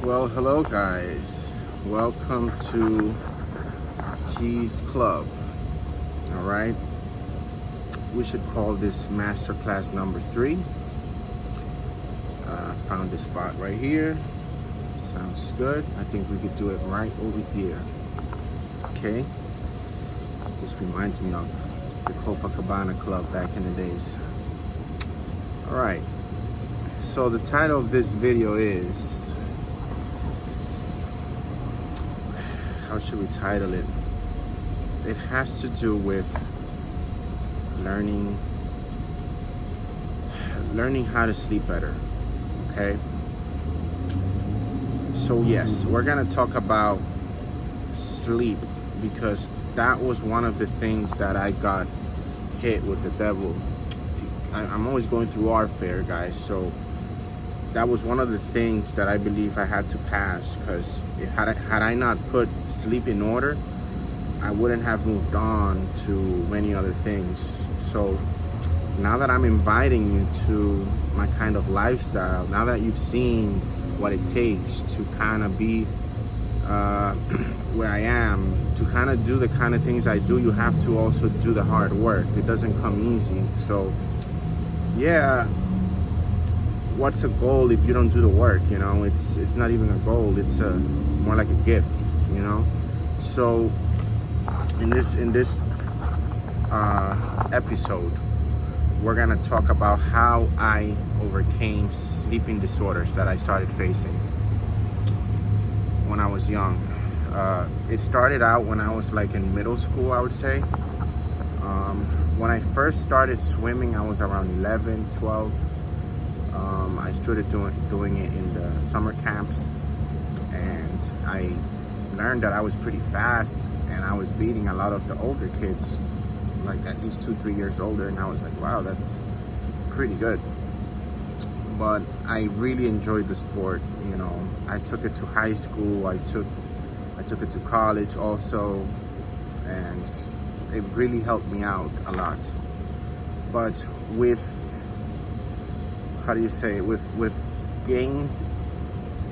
Well, hello guys. Welcome to Keys Club. All right. We should call this masterclass number 3. Found this spot right here. Sounds good. I think we could do it right over here. Okay. This reminds me of the Copacabana Club back in the days. All right. So the title of this video is, how should we title it? It has to do with learning how to sleep better. Okay. So yes, we're gonna talk about sleep because that was one of the things that I got hit with the devil. I'm always going through warfare, guys. So that was one of the things that I believe I had to pass, because had I not put sleep in order, I wouldn't have moved on to many other things. So now that I'm inviting you to my kind of lifestyle, now that you've seen what it takes to kind of be where I am, to kind of do the kind of things I do, you have to also do the hard work. It doesn't come easy. So yeah, what's a goal if you don't do the work? You know, it's not even a goal. It's more like a gift. You know. So in this episode, we're gonna talk about how I overcame sleeping disorders that I started facing when I was young. It started out when I was like in middle school, I would say. When I first started swimming, I was around 11, 12. I started doing it in the summer camps, and I learned that I was pretty fast, and I was beating a lot of the older kids, like at least 2-3 years older, and I was like, wow, that's pretty good. But I really enjoyed the sport. You know, I took it to high school, I took it to college also, and it really helped me out a lot. But with, how do you say it, with gains,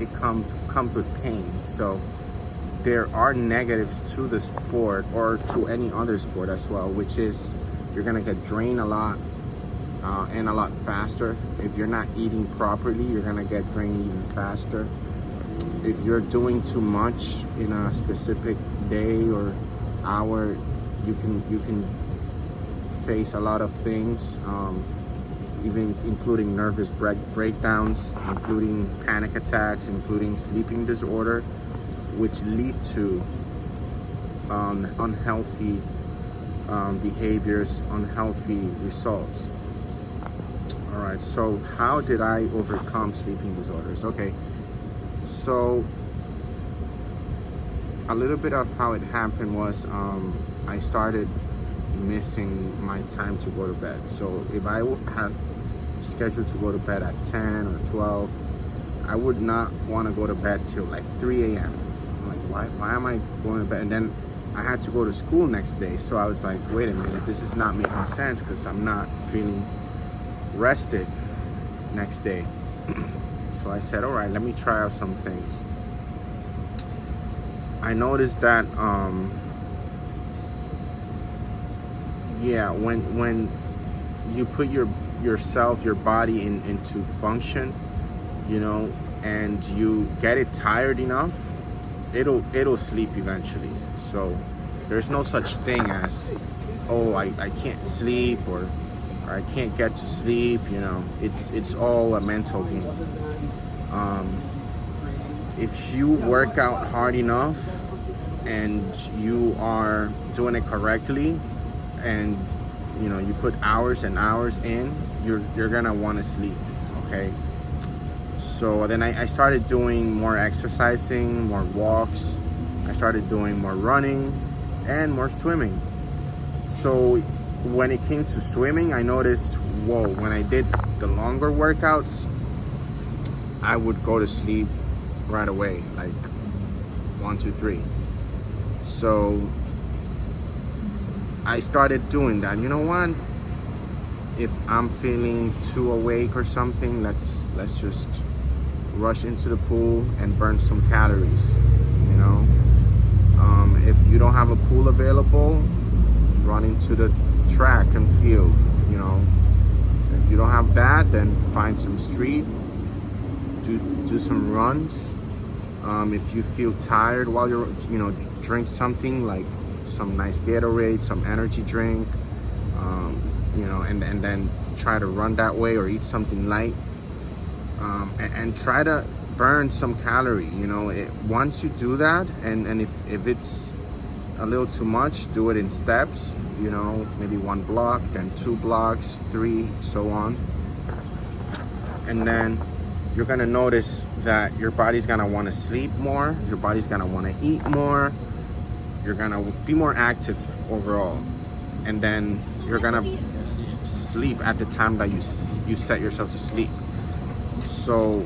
it comes with pain. So there are negatives to the sport, or to any other sport as well, which is you're gonna get drained a lot, and a lot faster. If you're not eating properly, you're gonna get drained even faster. If you're doing too much in a specific day or hour, you can face a lot of things, even including nervous breakdowns, including panic attacks, including sleeping disorder, which lead to unhealthy behaviors, unhealthy results. All right, so how did I overcome sleeping disorders? Okay, so a little bit of how it happened was I started missing my time to go to bed. So if I had scheduled to go to bed at 10 or 12, I would not want to go to bed till like 3 a.m. I'm like, why am I going to bed? And then I had to go to school next day. So I was like, wait a minute, this is not making sense, because I'm not feeling rested next day. So I said, all right, let me try out some things. I noticed that when you put your body into function, you know, and you get it tired enough, it'll sleep eventually. So there's no such thing as, oh, I can't sleep, or I can't get to sleep. You know, it's all a mental game. If you work out hard enough and you are doing it correctly, and you know, you put hours and hours in, you're gonna want to sleep. Okay. So then I started doing more exercising, more walks. I started doing more running and more swimming. So when it came to swimming, I noticed, whoa, when I did the longer workouts, I would go to sleep right away, like 1, 2, 3. So I started doing that. You know what? If I'm feeling too awake or something, let's just rush into the pool and burn some calories, you know. If you don't have a pool available, run into the track and field, you know. If you don't have that, then find some street, do some runs. If you feel tired while you're, you know, drink something like some nice Gatorade, some energy drink, you know, and then try to run that way, or eat something light, and try to burn some calorie, you know. Once you do that, and if it's a little too much, do it in steps, you know, maybe 1 block, then 2 blocks, 3, so on. And then you're gonna notice that your body's gonna wanna sleep more, your body's gonna wanna eat more, you're gonna be more active overall. And then you're gonna sleep at the time that you set yourself to sleep. So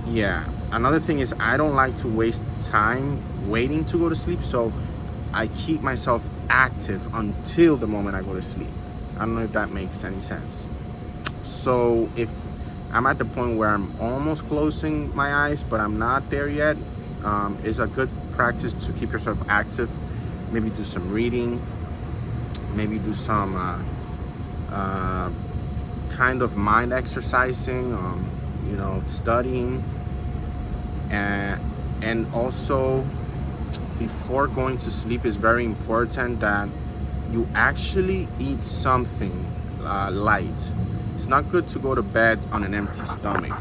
yeah, another thing is I don't like to waste time waiting to go to sleep, so I keep myself active until the moment I go to sleep. I don't know if that makes any sense. So if I'm at the point where I'm almost closing my eyes, but I'm not there yet, it's a good practice to keep yourself active. Maybe do some reading, maybe do some kind of mind exercising, you know, studying, and also before going to sleep, is very important that you actually eat something light. It's not good to go to bed on an empty stomach,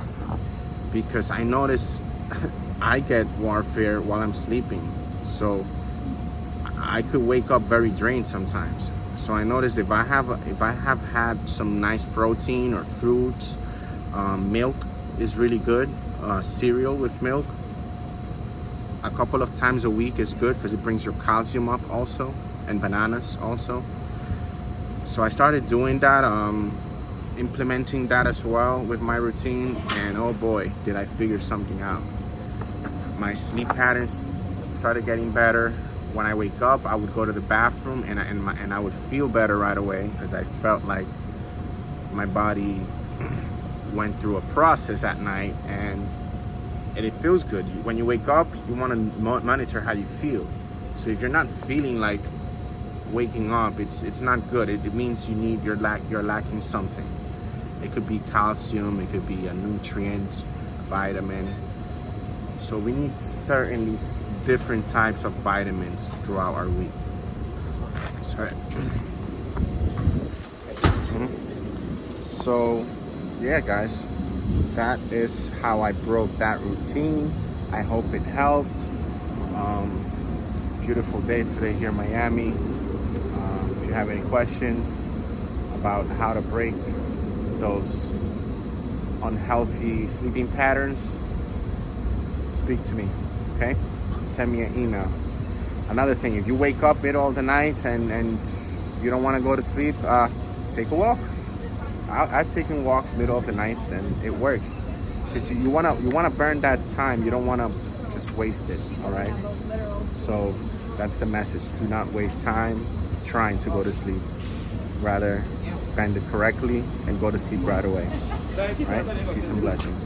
because I notice I get warfare while I'm sleeping, so I could wake up very drained sometimes. So I notice if I have had some nice protein or fruits, milk is really good. Cereal with milk a couple of times a week is good, because it brings your calcium up also, and bananas also. So I started doing that, implementing that as well with my routine, and oh boy, did I figure something out. My sleep patterns started getting better. When I wake up, I would go to the bathroom and I would feel better right away, because I felt like my body went through a process at night, and it feels good. When you wake up, you want to monitor how you feel. So if you're not feeling like waking up, it's not good. It means you're lacking something. It could be calcium, it could be a nutrient, a vitamin. So we need certainly different types of vitamins throughout our week. Sorry. So yeah, guys, that is how I broke that routine. I hope it helped. Beautiful day today here in Miami. If you have any questions about how to break those unhealthy sleeping patterns, speak to me, okay? Send me an email. Another thing, if you wake up middle of the night and you don't want to go to sleep, take a walk. I've taken walks middle of the nights, and it works, because you wanna burn that time. You don't want to just waste it. All right. So that's the message. Do not waste time trying to go to sleep. Rather spend it correctly and go to sleep right away. All right. Peace and blessings.